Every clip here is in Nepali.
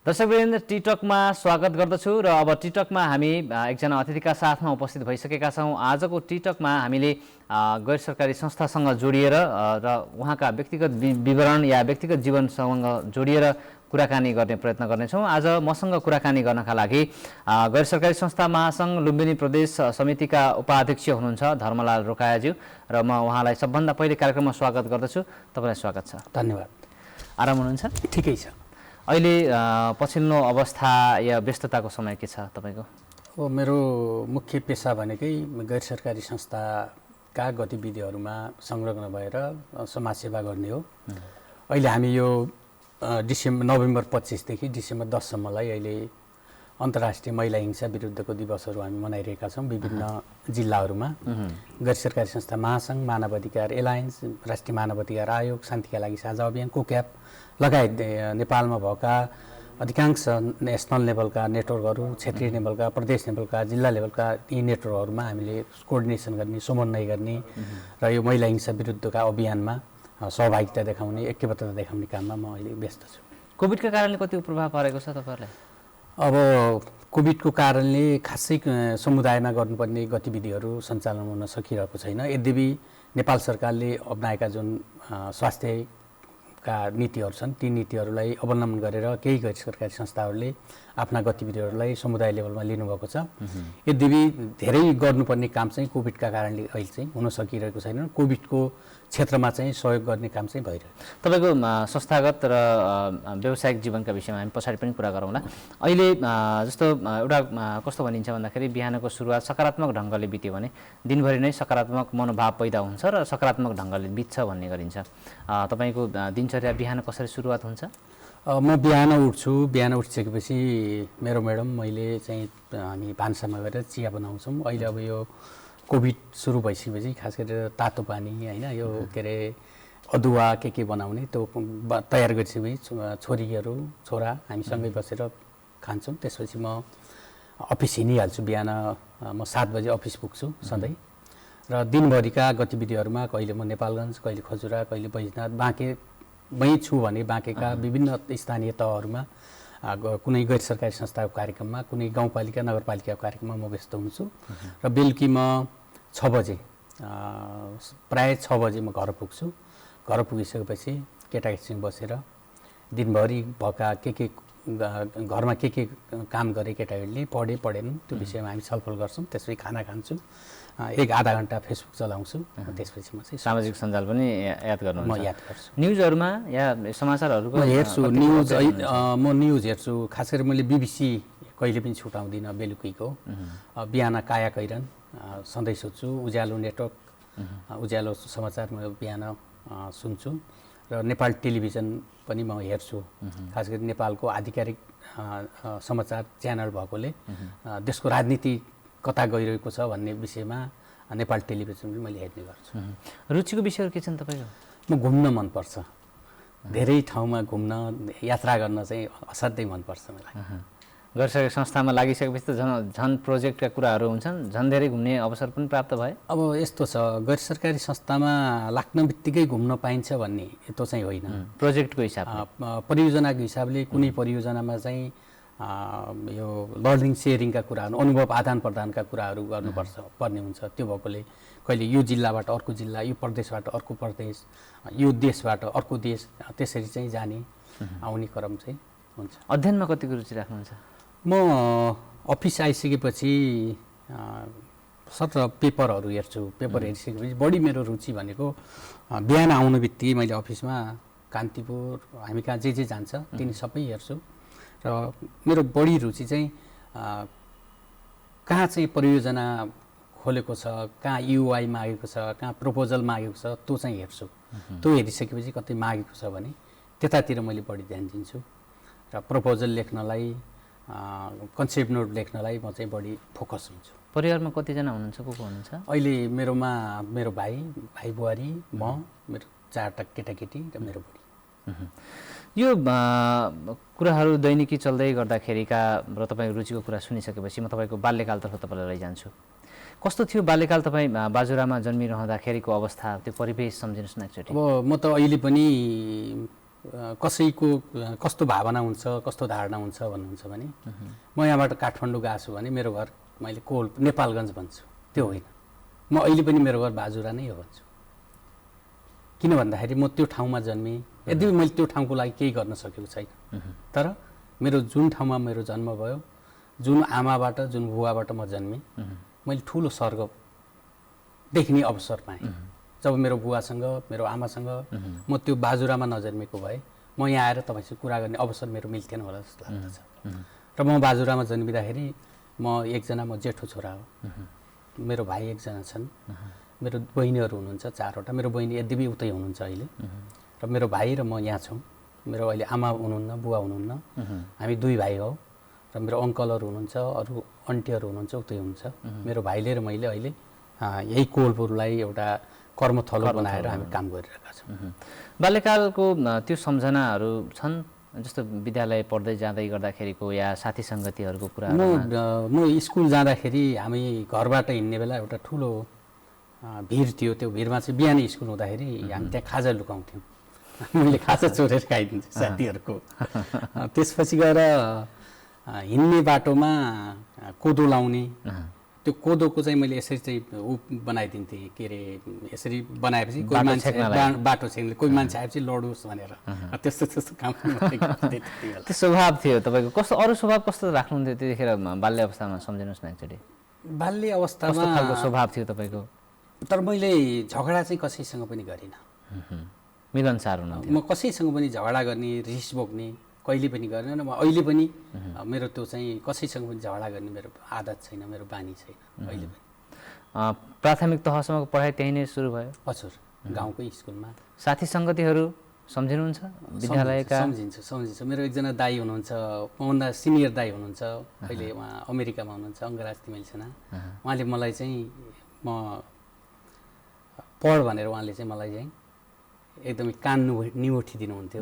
दर्शकवृन्द टिकटकमा स्वागत गर्दछु र अब टिकटकमा हामी एकजना अतिथिका साथमा उपस्थित भइसकेका छौँ। आजको टिकटकमा हामीले गैर सरकारी संस्थासँग जोडिएर र उहाँका व्यक्तिगत विवरण या व्यक्तिगत जीवनसँग जोडिएर कुराकानी गर्ने प्रयत्न गर्नेछौँ। आज मसँग कुराकानी गर्नका लागि गैर सरकारी संस्था महासंघ लुम्बिनी प्रदेश समितिका उपाध्यक्ष हुनुहुन्छ धर्मलाल रोकायाज्यू र म उहाँलाई सबभन्दा पहिले कार्यक्रममा स्वागत गर्दछु। तपाईलाई स्वागत छ। धन्यवाद। आराम हुनुहुन्छ? ठिकै छ। अहिले पछिल्लो अवस्था या व्यस्तताको समय के छ तपाईको? अब मेरो मुख्य पेशा भनेकै गैर सरकारी संस्थाका गतिविधिहरूमा संलग्न भएर समाजसेवा गर्ने हो। अहिले हामी यो नोभेम्बर 25 देखि डिसेम्बर 10 सम्मलाई अहिले अन्तर्राष्ट्रिय महिला हिंसा विरुद्धको दिवसहरू हामी मनाइरहेका छौँ विभिन्न जिल्लाहरूमा। गैर सरकारी संस्था महासंघ, मानव अधिकार एलायन्स, राष्ट्रिय मानव अधिकार आयोग, शान्तिका लागि साझा अभियान, कोक्याप लगायत नेपालमा भएका अधिकांश नेसनल लेभलका नेटवर्कहरू, क्षेत्रीय लेभलका, प्रदेश लेभलका, जिल्ला लेभलका यी नेटवर्कहरूमा हामीले कोअर्डिनेसन गर्ने, समन्वय गर्ने र यो महिला हिंसा विरुद्धका अभियानमा सहभागिता देखाउने, ऐक्यबद्धता देखाउने काममा म अहिले व्यस्त छु। कोभिडका कारणले कति प्रभाव परेको छ तपाईहरुलाई? अब कोभिडको कारणले खासै समुदायमा गर्नुपर्ने गतिविधिहरू सञ्चालन हुन सकिरहेको छैन। यद्यपि नेपाल सरकारले अपनाएका जुन स्वास्थ्यका नीतिहरू छन् ती नीतिहरूलाई अवलम्बन गरेर केही गैर सरकारी संस्थाहरूले आफ्ना गतिविधिहरूलाई समुदाय लेभलमा लिनुभएको छ। यद्यपि धेरै गर्नुपर्ने काम चाहिँ कोभिडका कारणले अहिले चाहिँ हुन सकिरहेको छैन। कोभिडको क्षेत्रमा चाहिँ सहयोग गर्ने काम चाहिँ भइरहेको छ। तपाईको संस्थागत र व्यावसायिक जीवनका विषयमा हामी पछाडि पनि कुरा गरौँला। अहिले जस्तो एउटा कस्तो भनिन्छ भन्दाखेरि बिहानको सुरुवात सकारात्मक ढङ्गले बित्यो भने दिनभरि नै सकारात्मक मनोभाव पैदा हुन्छ र सकारात्मक ढङ्गले बित्छ भन्ने गरिन्छ। तपाईको दिनचर्या बिहान कसरी सुरुवात हुन्छ? म बिहान उठ्छु। बिहान उठिसकेपछि मेरो म्याडम मैले चाहिँ हामी भान्सामा गएर चिया बनाउँछौँ। अहिले अब यो कोभिड सुरु भइसकेपछि खास गरेर तातो पानी होइन यो के अरे अदुवा के बनाउने त्यो तयार गरिसकेपछि छोरा हामीसँगै बसेर खान्छौँ। त्यसपछि म अफिस हिँडिहाल्छु। बिहान म 7 बजे अफिस पुग्छु सधैँ र दिनभरिका गतिविधिहरूमा कहिले म नेपालगञ्ज, कहिले खजुरा, कहिले बैजनाथ, बाँकेमै छु भने बाँकेका विभिन्न स्थानीय तहहरूमा कुनै गैर सरकारी संस्थाको कार्यक्रममा, कुनै गाउँपालिका नगरपालिकाको कार्यक्रममा म व्यस्त हुन्छु र बेलुकी म 6 बजे प्राय 6 बजे म घर पुग्छु। घर पुगिसकेपछि केटाकेटीसँग बसेर दिनभरि भएका के घरमा के काम गरे केटाकेटीले पढेन त्यो विषयमा हामी छलफल गर्छौँ। त्यसपछि खाना खान्छु। 1-आधा घण्टा फेसबुक चलाउँछु। त्यसपछि म चाहिँ सामाजिक सञ्जाल पनि याद गर्नुहुन्छ? म याद गर्छु। न्युजहरूमा या समाचारहरूको म हेर्छु। म न्युज हेर्छु। खास गरी मैले BBC कहिले पनि छुटाउँदिनँ बेलुकीको। बिहान काया कैरन सधैँ सुन्छु। उज्यालो नेटवर्क, उज्यालो समाचार म बिहान सुन्छु र नेपाल टेलिभिजन पनि म हेर्छु। खास गरी नेपालको आधिकारिक समाचार च्यानल भएकोले देशको राजनीति कता गइरहेको छ भन्ने विषयमा नेपाल टेलिभिजन पनि मैले हेर्ने गर्छु। रुचिको विषयहरू के छन् तपाईँको? म घुम्न मनपर्छ। धेरै ठाउँमा घुम्न, यात्रा गर्न चाहिँ असाध्यै मनपर्छ मलाई। गैर सरकारी संस्थामा लागिसकेपछि त झन् प्रोजेक्टका कुराहरू हुन्छन्, झन् धेरै घुम्ने अवसर पनि प्राप्त भए? अब यस्तो छ, गैर सरकारी संस्थामा लाग्न बित्तिकै घुम्न पाइन्छ भन्ने त्यो चाहिँ होइन। प्रोजेक्टको हिसाबले, परियोजनाको हिसाबले कुनै परियोजनामा चाहिँ यो लर्निङ सेयरिङका कुराहरू, अनुभव आदान प्रदानका कुराहरू पर्ने हुन्छ। त्यो भएकोले कहिले यो जिल्लाबाट अर्को जिल्ला, यो प्रदेशबाट अर्को प्रदेश, यो देशबाट अर्को देश त्यसरी चाहिँ जाने आउने क्रम चाहिँ हुन्छ। अध्ययनमा कतिको रुचि राख्नुहुन्छ? म अफिस आइसकेपछि सत्र पेपरहरू हेर्छु। पेपर हेरिसकेपछि बढी मेरो रुचि भनेको बिहान आउनु बित्तिकै मैले अफिसमा कान्तिपुर हामी कहाँ जे जान्छ तिनी सबै हेर्छु र मेरो बढी रुचि चाहिँ कहाँ चाहिँ परियोजना खोलेको छ, कहाँ युआई मागेको छ, कहाँ प्रपोजल मागेको छ त्यो चाहिँ हेर्छु। त्यो हेरिसकेपछि कतै मागेको छ भने त्यतातिर मैले बढी ध्यान दिन्छु र प्रपोजल लेख्नलाई, कन्सेप्ट नोट लेख्नलाई म चाहिँ बढी फोकस हुन्छु। परिवारमा कतिजना हुनुहुन्छ, को हुनुहुन्छ? अहिले मेरोमा मेरो भाइ बुहारी, म, मेरो 4टा केटाकेटी र मेरो बुढी। यो कुराहरू दैनिकी चल्दै गर्दाखेरिका र तपाईँको रुचिको कुरा सुनिसकेपछि म तपाईँको बाल्यकालतर्फ तपाईँलाई लैजान्छु। कस्तो थियो बाल्यकाल? तपाईँ बाजुरामा जन्मिरहँदाखेरिको अवस्था, त्यो परिवेश सम्झिनुहोस् न एकचोटि। अब म त अहिले पनि कसैको कस्तो भावना हुन्छ कस्तो धारणा हुन्छ भन्नुहुन्छ भने म यहाँबाट काठमाडौँ गएको छु भने मेरो घर मैले कोल नेपालगञ्ज भन्छु त्यो होइन म अहिले पनि मेरो घर बाजुरा नै हो भन्छु किन भन्दाखेरि म त्यो ठाउँमा जन्मेँ यद्यपि मैले त्यो ठाउँको लागि केही गर्न सकेको छैन तर मेरो जुन ठाउँमा मेरो जन्म भयो जुन आमाबाट जुन बुवाबाट म जन्मेँ मैले ठुलो स्वर्ग देख्ने अवसर पाएँ जब मेरो बुवासँग मेरो आमासँग म त्यो बाजुरामा नजन्मेको भए म यहाँ आएर तपाईँसँग कुरा गर्ने अवसर मेरो मिल्थेन होला जस्तो लाग्दछ र म बाजुरामा जन्मिँदाखेरि म एकजना म जेठो छोरा हो मेरो भाइ एकजना छन् मेरो बहिनीहरू हुनुहुन्छ 4वटा मेरो बहिनी यद्यपि उतै हुनुहुन्छ अहिले र मेरो भाइ र म यहाँ छौँ मेरो अहिले आमा हुनुहुन्न बुवा हुनुहुन्न हामी 2 भाइ हौ र मेरो अङ्कलहरू हुनुहुन्छ अरू अन्टीहरू हुनुहुन्छ उतै हुनुहुन्छ मेरो भाइले र मैले अहिले यही कोलपुरलाई एउटा कर्मथलो बनाएर हामी काम गरिरहेका छौँ बाल्यकालको त्यो सम्झनाहरू छन् जस्तो विद्यालय पढ्दै जाँदै गर्दाखेरिको या साथी सङ्गतिहरूको कुरा म स्कुल जाँदाखेरि हामी घरबाट हिँड्ने बेला एउटा ठुलो भिड थियो त्यो भिडमा चाहिँ बिहानै स्कुल हुँदाखेरि हामी त्यहाँ खाजा लुकाउँथ्यौँ मैले खाजा चोरेर खाइदिन्थेँ साथीहरूको त्यसपछि गएर हिँड्ने बाटोमा कोदो लाउने त्यो कोदोको चाहिँ मैले यसरी चाहिँ बनाइदिन्थेँ के अरे यसरी बनाएपछि कोही मान्छे बाटो छेक्ने कोही मान्छे आएपछि लडोस् भनेर त्यस्तो त्यस्तो काम त्यो स्वभाव थियो तपाईँको कस्तो अरू स्वभाव कस्तो राख्नुहुन्थ्यो त्यतिखेर बाल्य अवस्थामा सम्झिनुहोस् न एकचोटि बाल्य अवस्थामा खालको स्वभाव थियो तपाईँको तर मैले झगडा चाहिँ कसैसँग पनि गरिनँ मिलनसार हुनुहुन्थ्यो म कसैसँग पनि झगडा गर्ने रिस बोक्ने कहिले पनि गरेन म अहिले पनि मेरो त्यो चाहिँ कसैसँग पनि झगडा गर्ने मेरो आदत छैन मेरो बानी छैन अहिले पनि प्राथमिक तहसम्मको पढाइ त्यही नै सुरु भयो हजुर गाउँकै स्कुलमा साथी सङ्गतिहरू सम्झिनुहुन्छ विद्यालयका सम्झिन्छ मेरो एकजना दाई हुनुहुन्छ मभन्दा सिनियर दाई हुनुहुन्छ अहिले उहाँ अमेरिकामा हुनुहुन्छ अङ्गराज तिमेलसेना उहाँले मलाई चाहिँ म पढ भनेर उहाँले चाहिँ मलाई चाहिँ एकदमै कान निउठिदिनुहुन्थ्यो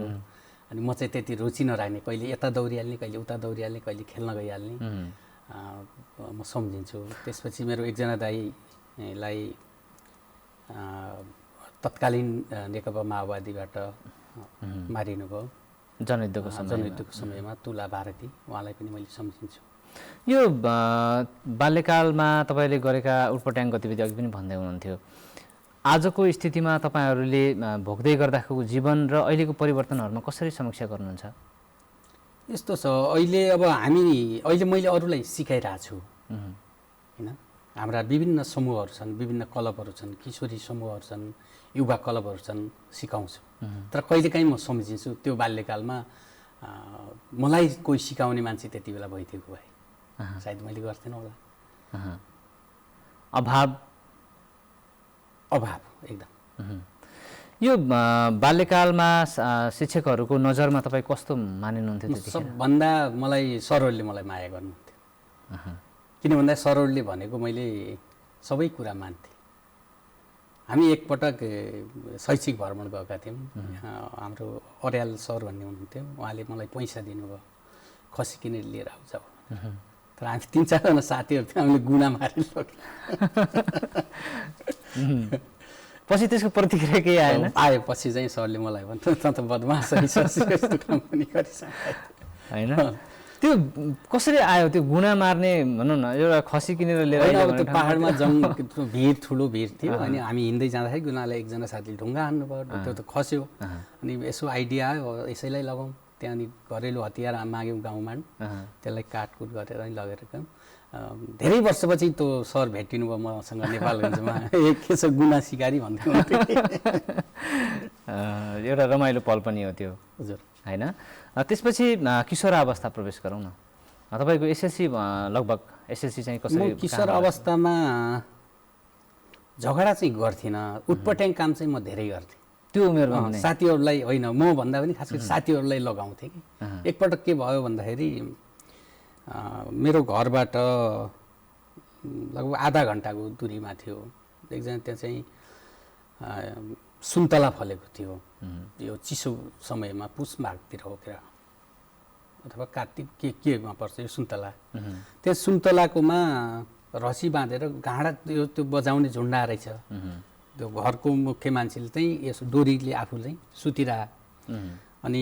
अनि म चाहिँ त्यति रुचि नराख्ने कहिले यता दौडिहाल्ने कहिले उता दौडिहाल्ने कहिले खेल्न गइहाल्ने म सम्झिन्छु त्यसपछि मेरो एकजना दाईलाई तत्कालीन नेकपा माओवादीबाट मारिनुभयो जनयुद्धको समयमा तुला भारती उहाँलाई पनि मैले सम्झिन्छु यो बाल्यकालमा तपाईँले गरेका उटपटाङ गतिविधि अघि पनि भन्दै हुनुहुन्थ्यो आजको स्थितिमा तपाईँहरूले भोग्दै गर्दाको जीवन र अहिलेको परिवर्तनहरूमा कसरी समीक्षा गर्नुहुन्छ यस्तो छ अहिले अब अहिले मैले अरूलाई सिकाइरहेको छु होइन हाम्रा विभिन्न समूहहरू छन् विभिन्न क्लबहरू छन् किशोरी समूहहरू छन् युवा क्लबहरू छन् सिकाउँछु तर कहिलेकाहीँ म सम्झिन्छु त्यो बाल्यकालमा मलाई कोही सिकाउने मान्छे त्यति बेला भइदिएको भए सायद मैले गर्थेन होला अभाव एकदम यो बाल्यकालमा शिक्षकहरूको नजरमा तपाईँ कस्तो मानिनुहुन्थ्यो त्यतिखेर सबभन्दा मलाई सरहरूले मलाई माया गर्नुहुन्थ्यो किन भन्दा सरहरूले भनेको मैले सबै कुरा मान्थेँ हामी एकपटक शैक्षिक भ्रमण गएका थियौँ हाम्रो अर्याल सर भन्ने हुनुहुन्थ्यो उहाँले मलाई पैसा दिनुभयो खसी किनेर लिएर आउँछ तर हामी 3-4जना साथीहरू थियो हामीले गुना मारेर पछि त्यसको प्रतिक्रिया केही आएन आएपछि चाहिँ सरले मलाई भन्नु त बदमास यस्तो काम पनि होइन त्यो कसरी आयो त्यो गुना मार्ने भनौँ न एउटा खसी किनेर लिएर त्यो पाहाडमा भिड ठुलो भिड थियो अनि हामी हिँड्दै जाँदाखेरि गुनालाई एकजना साथीले ढुङ्गा हान्नुभयो त्यो त खस्यो अनि यसो आइडिया आयो यसैलाई लगाउँ त्यहाँदेखि घरेलु हतियार माग्यौँ गाउँमा त्यसलाई काटकुट गरेर अनि लगेर धेरै वर्षपछि त्यो सर भेटिनु भयो मसँग नेपालगञ्जमा के छ गुना सिकारी भन्दै एउटा रमाइलो पल पनि हो त्यो हजुर होइन त्यसपछि किशोर अवस्था प्रवेश गरौँ न तपाईँको एसएलसी लगभग एसएलसी चाहिँ कसरी किशोर अवस्थामा झगडा चाहिँ गर्थिनँ उटपट्याङ काम चाहिँ म धेरै गर्थेँ त्यो उमेरमा साथीहरूलाई होइन म भन्दा पनि खास गरी साथीहरूलाई लगाउँथेँ कि एकपटक के भयो भन्दाखेरि मेरो घरबाट लगभग आधा घन्टाको दुरीमा थियो एकजना त्यहाँ चाहिँ सुन्तला फलेको थियो यो चिसो समयमा पुष माघतिर हो क्या अथवा कार्तिक केमा पर्छ यो सुन्तला त्यो सुन्तलाकोमा रसी बाँधेर घाँडा त्यो बजाउने झुन्डा रहेछ त्यो घरको मुख्य मान्छेले चाहिँ यसो डोरीले आफू चाहिँ सुतिरह अनि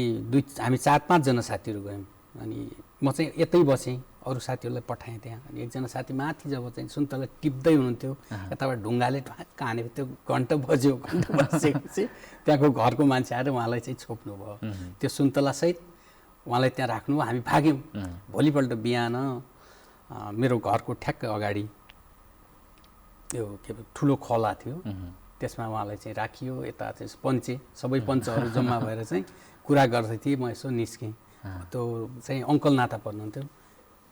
हामी 4-5 जना साथीहरू गयौँ। अनि म चाहिँ यतै बसेँ, अरू साथीहरूलाई पठाएँ त्यहाँ। अनि एकजना साथी माथि जब चाहिँ सुन्तला टिप्दै हुनुहुन्थ्यो, यताबाट ढुङ्गाले ठ्वाक्क हानेको त्यो घन्टा बसेपछि त्यहाँको घरको मान्छे आएर उहाँलाई चाहिँ छोप्नु भयो। त्यो सुन्तलासहित उहाँलाई त्यहाँ राख्नु, हामी भाग्यौँ। भोलिपल्ट बिहान मेरो घरको ठ्याक्क अगाडि त्यो के ठुलो खोला थियो, त्यसमा उहाँलाई चाहिँ राखियो। यता चाहिँ पञ्चे सबै पञ्चहरू जम्मा भएर चाहिँ कुरा गर्दै थिएँ। म यसो निस्केँ, त्यो चाहिँ अङ्कल नाता पर्नुहुन्थ्यो।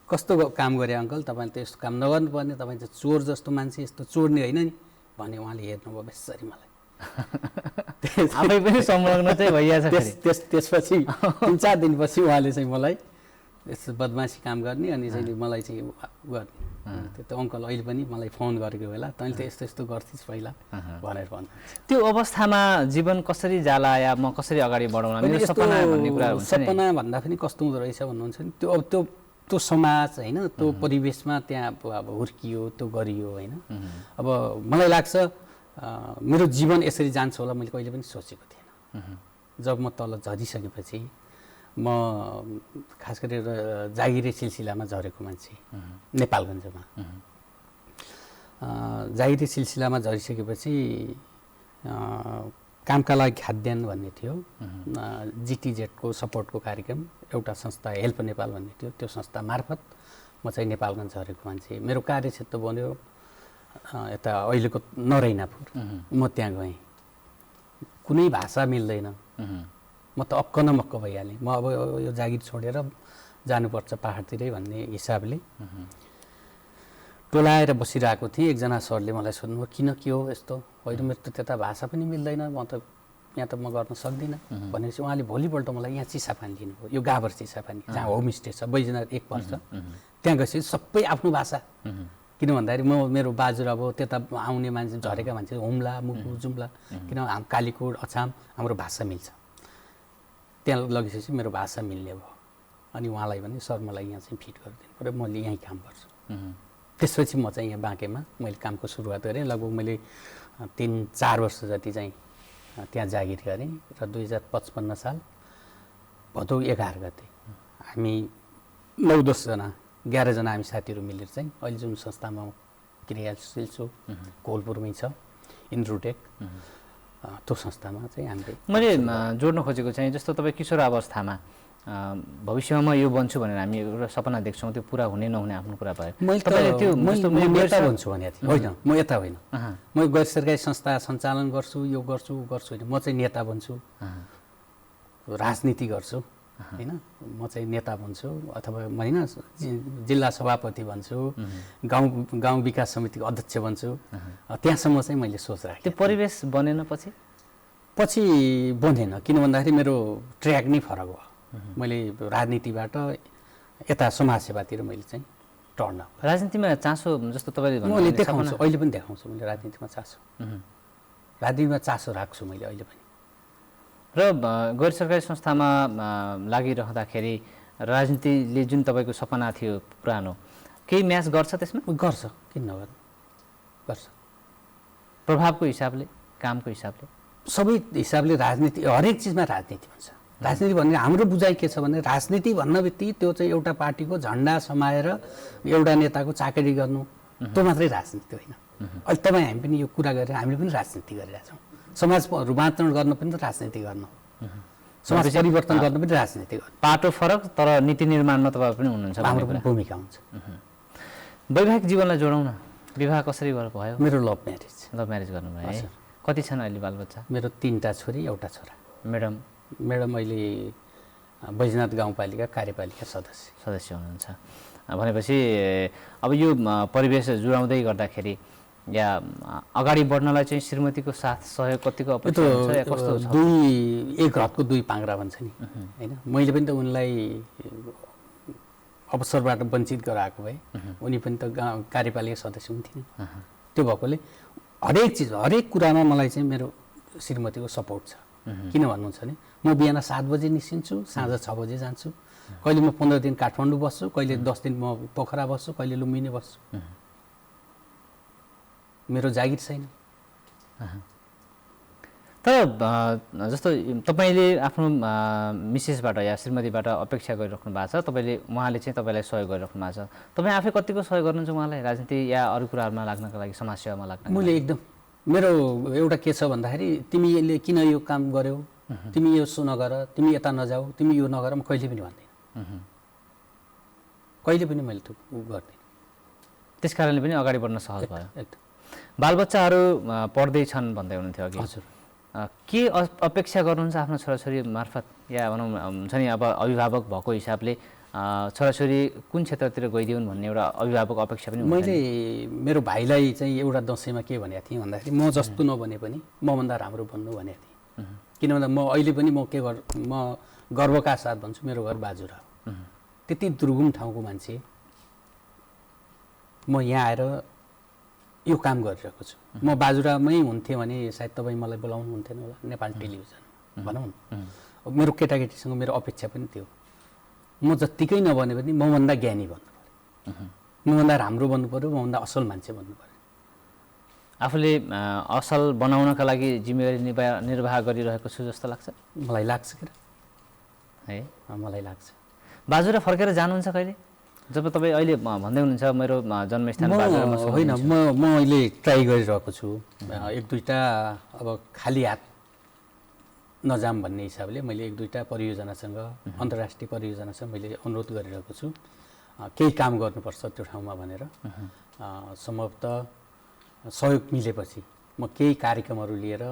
कस्तो काम गरे अङ्कल, तपाईँले त यस्तो काम नगर्नुपर्ने, तपाईँ चाहिँ चोर जस्तो मान्छे, यस्तो चोर्ने होइन नि भने उहाँले हेर्नुभयो बेसरी मलाई। आफै पनि संलग्न चाहिँ भइहाल्छ। त्यसपछि 3-4 दिनपछि उहाँले चाहिँ मलाई यस्तो बदमासी काम गर्ने अनि चाहिँ मलाई चाहिँ गर्ने। त्यो अङ्कल अहिले पनि मलाई फोन गरेको बेला तैँले त यस्तो यस्तो गर्थ्इस् पहिला भनेर भन्नुहुन्छ। त्यो अवस्थामा जीवन कसरी जाला या म कसरी अगाडि बढाउन, मेरो सपना भन्ने कुरा हुन्छ नि। सपना भन्दा पनि कस्तो हुँदो रहेछ भन्नुहुन्छ नि, त्यो समाज होइन, त्यो परिवेशमा त्यहाँ अब हुर्कियो, त्यो गरियो होइन। अब मलाई लाग्छ मेरो जीवन यसरी जान्छ होला मैले कहिले पनि सोचेको थिएन। जब म तल झरिसकेपछि म खास गरेर जागिरे सिलसिलामा झरेको मान्छे, नेपालगञ्जमा जागिरे सिलसिलामा झरिसकेपछि कामका लागि खाद्यान्न भन्ने थियो, जिटिजेडको सपोर्टको कार्यक्रम, एउटा संस्था हेल्प नेपाल भन्ने थियो, त्यो संस्था मार्फत म चाहिँ नेपालगञ्ज झरेको मान्छे। मेरो कार्यक्षेत्र बन्यो यता अहिलेको नरैनापुर। म त्यहाँ गएँ, कुनै भाषा मिल्दैन, म त अक्क न मक्क भइहालेँ। म अब यो जागिर छोडेर जानुपर्छ पाहाडतिरै भन्ने हिसाबले टोलाएर बसिरहेको थिएँ। एकजना सरले मलाई सोध्नुभयो किन, के हो यस्तो? होइन मेरो त त्यता भाषा पनि मिल्दैन, म त यहाँ त म गर्न सक्दिनँ भनेपछि उहाँले भोलिपल्ट मलाई यहाँ चिसापानी लिनुभयो, यो गाभर चिसापानी जहाँ होमस्टे छ, बैजनाथ 1 वर्ष। त्यहाँ गएपछि सबै आफ्नो भाषा, किन भन्दाखेरि मेरो बाजुरा अब त्यता आउने मान्छे, झरेका मान्छे हुम्ला, मुगु, जुम्ला, किन कालीकोट, अछाम हाम्रो भाषा मिल्छ। त्यहाँ लगेपछि मेरो भाषा मिल्ने भयो। अनि उहाँलाई भने सर मलाई यहाँ चाहिँ फिट गरिदिनु पऱ्यो, मैले यहीँ काम गर्छु। त्यसपछि म चाहिँ यहाँ बाँकेमा मैले कामको सुरुवात गरेँ। लगभग मैले 3-4 वर्ष जति चाहिँ त्यहाँ जागिर गरेँ र 2055 साल भदौ 11 गते हामी 9-10 जना 11 जना हामी साथीहरू मिलेर चाहिँ अहिले जुन संस्थामा क्रियाशील छु, कोलपुरमै छ इन्ड्रुटेक, त्यो संस्थामा चाहिँ हामीले। मैले जोड्न खोजेको चाहिँ जस्तो तपाईँ किशोर अवस्थामा भविष्यमा म यो बन्छु भनेर हामी एउटा सपना देख्छौँ, त्यो पुरा हुने नहुने आफ्नो कुरा भयो। मैले नेता बन्छु भने होइन, म यता होइन, म गैर सरकारी संस्था सञ्चालन गर्छु, यो गर्छु होइन, म चाहिँ नेता बन्छु, राजनीति गर्छु होइन। म चाहिँ नेता बन्छु अथवा म होइन जिल्ला सभापति बन्छु, गाउँ विकास समितिको अध्यक्ष बन्छु, त्यहाँसम्म चाहिँ मैले सोच राखेँ। त्यो परिवेश बनेन पछि बनेन, किन भन्दाखेरि मेरो ट्र्याक नै फरक भयो। मैले राजनीतिबाट यता समाजसेवातिर मैले चाहिँ टर्न। राजनीतिमा चासो जस्तो तपाईँले मैले देखाउँछु, अहिले पनि देखाउँछु मैले राजनीतिमा चासो, राजनीतिमा चासो राख्छु मैले अहिले पनि। र गैर सरकारी संस्थामा लागिरहँदाखेरि राजनीतिले जुन तपाईँको सपना थियो पुरानो, केही म्याच गर्छ त्यसमा? गर्छ, किन नगर्नु, गर्छ। प्रभावको हिसाबले, कामको हिसाबले, सबै हिसाबले राजनीति, हरेक चिजमा राजनीति भन्छ। राजनीति भन्ने हाम्रो बुझाइ के छ भने राजनीति भन्न बित्तिकै त्यो चाहिँ एउटा पार्टीको झन्डा समाएर एउटा नेताको चाकरी गर्नु, त्यो मात्रै राजनीति होइन। अहिले तपाईँ हामी पनि यो कुरा गरेर हामीले पनि राजनीति गरिरहेछौँ। समाज रूपान्तरण गर्न पनि त राजनीति गर्नु, समाज परिवर्तन गर्न पनि राजनीति गर्नु। पाटो फरक तर नीति निर्माणमा तपाईँ पनि हुनुहुन्छ, हाम्रो पनि भूमिका हुन्छ। वैवाहिक जीवनलाई जोडौँ न, विवाह कसरी भयो? मेरो लभ म्यारेज गर्नुभयो है। कति छन् अहिले बालबच्चा? मेरो 3टा छोरी, एउटा छोरा। म्याडम अहिले बैजनाथ गाउँपालिका कार्यपालिका सदस्य हुनुहुन्छ। भनेपछि अब यो परिवेश जुडाउँदै गर्दाखेरि या अगाडि बढ्नलाई चाहिँ श्रीमतीको साथ सहयोग कतिको अपेक्षा हुन्छ या कस्तो छ? एक रथको 2 पाङ्ग्रा भन्छ नि होइन। मैले पनि त उनलाई अवसरबाट वञ्चित गराएको भए, उनी पनि त कार्यपालिका सदस्य हुन्थिन्। त्यो भएकोले हरेक चिज, हरेक कुरामा मलाई चाहिँ मेरो श्रीमतीको सपोर्ट छ। किन भन्नुहुन्छ भने म बिहान 7 बजे निस्किन्छु, साँझ 6 बजे जान्छु। कहिले म 15 दिन काठमाडौँ बस्छु, कहिले 10 दिन म पोखरा बस्छु, कहिले लुम्बिनी बस्छु। मेरो जागिर छैन। तर जस्तो तपाईँले आफ्नो मिसेसबाट या श्रीमतीबाट अपेक्षा गरिराख्नु भएको छ, तपाईँले उहाँले चाहिँ तपाईँलाई सहयोग गरिराख्नु भएको छ, तपाईँ आफै कतिको सहयोग गर्नुहुन्छ उहाँलाई राजनीति या अरू कुराहरूमा लाग्नका लागि, समाजसेवामा लाग्न? मैले एकदम, मेरो एउटा के छ भन्दाखेरि तिमीले किन यो काम गर्यौ, तिमी यो नगर, तिमी यता नजाऊ, तिमी यो नगर, म कहिले पनि भन्दिनँ, कहिले पनि मैले त्यो गर्दिनँ। त्यस कारणले पनि अगाडि बढ्न सहज भयो। एकदम। बालबच्चाहरू पढ्दैछन् भन्दै हुनुहुन्थ्यो अघि, हजुर। के अपेक्षा गर्नुहुन्छ आफ्नो छोराछोरी मार्फत, या भनौँ हुन्छ नि अब अभिभावक भएको हिसाबले छोराछोरी कुन क्षेत्रतिर गइदिउन् भन्ने एउटा अभिभावक अपेक्षा पनि हुन्छ? मैले मेरो भाइलाई चाहिँ एउटा दसैँमा के भनेको थिएँ भन्दाखेरि म जस्तो नबने पनि मभन्दा राम्रो बन्नु भनेको थिएँ। किन भन्दा म अहिले पनि म गर्वका साथ भन्छु मेरो घर बाजुरा हो। त्यति दुर्गम ठाउँको मान्छे म यहाँ आएर यो काम गरिरहेको छु। म बाजुरामै हुन्थेँ भने सायद तपाईँ मलाई बोलाउनु हुन्थेन होला नेपाल टेलिभिजन भनौँ न। मेरो केटाकेटीसँग मेरो अपेक्षा पनि थियो, म जत्तिकै नबने पनि मभन्दा ज्ञानी बन्नु पऱ्यो, मभन्दा राम्रो बन्नु पऱ्यो, मभन्दा असल मान्छे बन्नु पऱ्यो। आफूले असल बनाउनका लागि जिम्मेवारी निर्वाह गरिरहेको छु जस्तो लाग्छ मलाई, लाग्छ कि है? मलाई लाग्छ। बाजुरा फर्केर जानुहुन्छ कहिले? जब तपाईँ अहिले भन्दै हुनुहुन्छ मेरो जन्मस्थान बाजुरामा छ। होइन, म अहिले ट्राई गरिरहेको छु एक दुईवटा, अब खाली हात नजाम भन्ने हिसाबले मैले एक दुईवटा परियोजनासँग, अन्तर्राष्ट्रिय परियोजनासँग मैले अनुरोध गरिरहेको छु केही काम गर्नुपर्छ त्यो ठाउँमा भनेर। सम्भवतः सहयोग मिलेपछि म केही कार्यक्रमहरू लिएर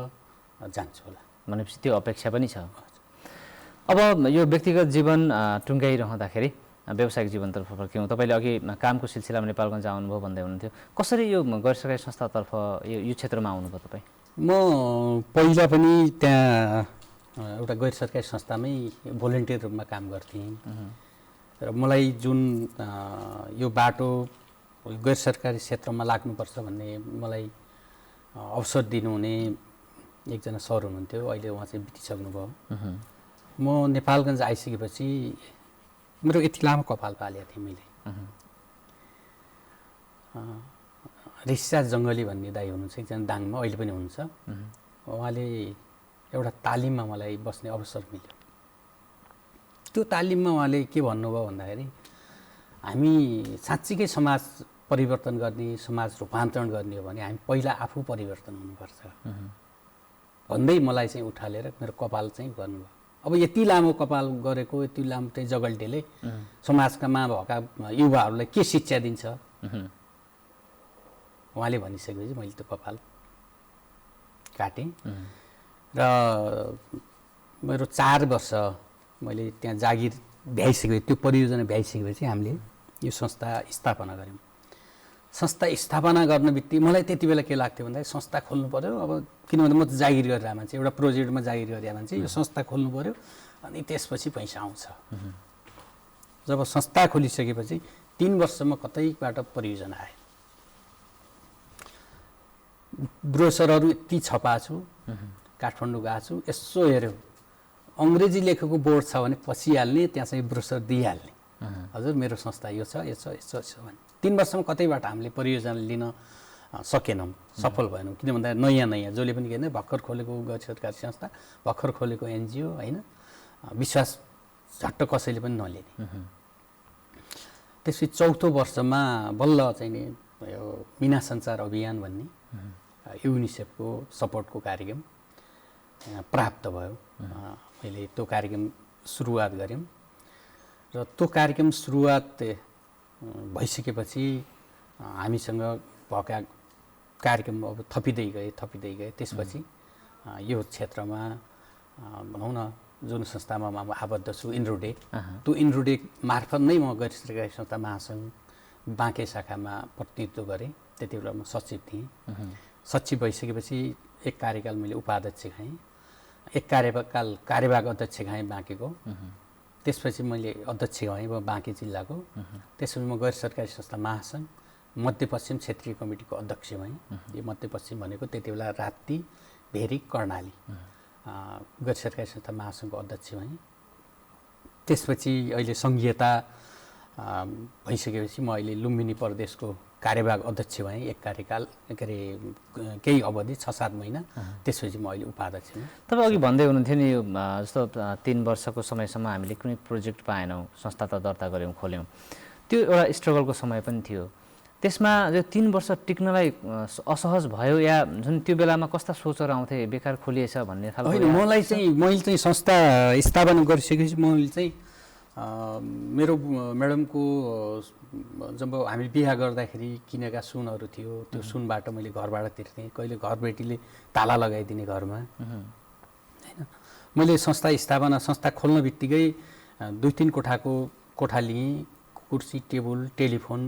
जान्छु होला भनेपछि त्यो अपेक्षा पनि छ। अब यो व्यक्तिगत जीवन टुङ्गाइरहँदाखेरि व्यावसायिक जीवनतर्फ फर्क्यौँ। तपाईँले अघि कामको सिलसिलामा नेपालगञ्ज आउनुभयो भन्दै हुनुहुन्थ्यो, कसरी यो गैर सरकारी संस्थातर्फ यो क्षेत्रमा आउनुभयो तपाईँ? म पहिला पनि त्यहाँ एउटा गैर सरकारी संस्थामै भोलिन्टियर रूपमा काम गर्थेँ र मलाई जुन यो बाटो गैर सरकारी क्षेत्रमा लाग्नुपर्छ भन्ने मलाई अवसर दिनुहुने एकजना सर हुनुहुन्थ्यो, अहिले उहाँ चाहिँ बितिसक्नुभयो। म नेपालगञ्ज आइसकेपछि मेरो यति लामो कपाल पालेको थिएँ मैले। ऋषिराज जङ्गली भन्ने दाइ हुनुहुन्छ एकजना दाङमा, अहिले पनि हुनुहुन्छ। उहाँले एउटा तालिममा मलाई बस्ने अवसर मिल्यो। त्यो तालिममा उहाँले के भन्नुभयो भन्दाखेरि हामी साँच्चीकै समाज परिवर्तन गर्ने, समाज रूपान्तरण गर्ने हो भने हामी पहिला आफू परिवर्तन हुनुपर्छ भन्दै मलाई चाहिँ उठालेर मेरो कपाल चाहिँ गर्नुभयो। अब यति लामो कपाल गरेको, यति लामो चाहिँ जगल्टेले समाजका भएका युवाहरूलाई के शिक्षा दिन्छ उहाँले भनिसकेपछि मैले त्यो कपाल काटेँ र मेरो 4 वर्ष मैले त्यहाँ जागिर भ्याइसकेपछि, त्यो परियोजना भ्याइसकेपछि हामीले यो संस्था स्थापना गऱ्यौँ। संस्था स्थापना गर्न बित्तिकै मलाई त्यति बेला के लाग्थ्यो भन्दाखेरि संस्था खोल्नु पऱ्यो। अब किनभने म त जागिर गरेर मान्छे, एउटा प्रोजेक्टमा जागिर गरेर मान्छे, यो संस्था खोल्नु पऱ्यो अनि त्यसपछि पैसा आउँछ। जब संस्था खोलिसकेपछि 3 वर्षमा कतैबाट परियोजना आयो। ब्रोसरहरू यति छपाएको छु, काठमाडौँ गएको छु, यसो हेऱ्यो अङ्ग्रेजी लेखेको बोर्ड छ भने पसिहाल्ने, त्यहाँ चाहिँ ब्रोसर दिइहाल्ने, हजुर मेरो संस्था यो छ, यो छ, यसो यसो भने 3 वर्षमा कतैबाट हामीले परियोजना लिन सकेनौँ, सफल भएनौँ। किन भन्दा नयाँ जसले पनि के भर्खर खोलेको गैर सरकारी संस्था, भर्खर खोलेको एनजिओ होइन, विश्वास झट्ट कसैले पनि नलिने। त्यसपछि 4थो वर्षमा बल्ल चाहिँ नि यो मिना सञ्चार अभियान भन्ने युनिसेफको सपोर्टको कार्यक्रम प्राप्त भयो। मैले त्यो कार्यक्रम सुरुवात गऱ्यौँ र त्यो कार्यक्रम सुरुवात भइसकेपछि हामीसँग भएका कार्यक्रम अब थपिँदै गए। त्यसपछि यो क्षेत्रमा भनौँ न जुन संस्थामा म आबद्ध छु इन्ड्रोडे, त्यो इन्ड्रोडे मार्फत नै म गैर सरकारी संस्था महासङ्घ बाँके शाखामा प्रतिनिधित्व गरेँ। त्यति बेला म सचिव थिएँ। सचिव भइसकेपछि एक कार्यकाल मैले उपाध्यक्ष खाएँ, एक कार्यवाहक अध्यक्ष खाएँ बाँकेको। त्यसपछि मैले अध्यक्ष भएँ बाँके जिल्लाको। त्यसपछि म गैर सरकारी संस्था महासङ्घ मध्यपश्चिम क्षेत्रीय कमिटीको अध्यक्ष भएँ। यो मध्यपश्चिम भनेको त्यति बेला राप्ती, भेरी, कर्णाली गैर सरकारी संस्था महासङ्घको अध्यक्ष भएँ। त्यसपछि अहिले सङ्घीयता भइसकेपछि म अहिले लुम्बिनी प्रदेशको कार्यवाहक अध्यक्ष भएँ, एक कार्यकाल के अरे केही अवधि 6-7 महिना, त्यसपछि म अहिले उपाध्यक्ष हुँ। तपाईँ अघि भन्दै हुनुहुन्थ्यो नि यो जस्तो 3 वर्षको समयसम्म हामीले कुनै प्रोजेक्ट पाएनौँ, संस्था त दर्ता गऱ्यौँ, खोल्यौँ, त्यो एउटा स्ट्रगलको समय पनि थियो। त्यसमा जो 3 वर्ष टिक्नलाई असहज भयो या जुन त्यो बेलामा कस्ता सोचहरू आउँथे, बेकार खोलिएछ भन्ने खालको? होइन, मैले चाहिँ संस्था स्थापना गरिसकेपछि मैले चाहिँ मेरो म्याडमको जब हामी बिहा गर्दाखेरि किनेका सुनहरू थियो, त्यो सुनबाट मैले घरबाट तिर्थेँ। कहिले घरबेटीले ताला लगाइदिने घरमा, होइन। मैले संस्था खोल्न बित्तिकै 2-3 कोठाको कोठा लिएँ, कुर्सी, टेबल, टेलिफोन,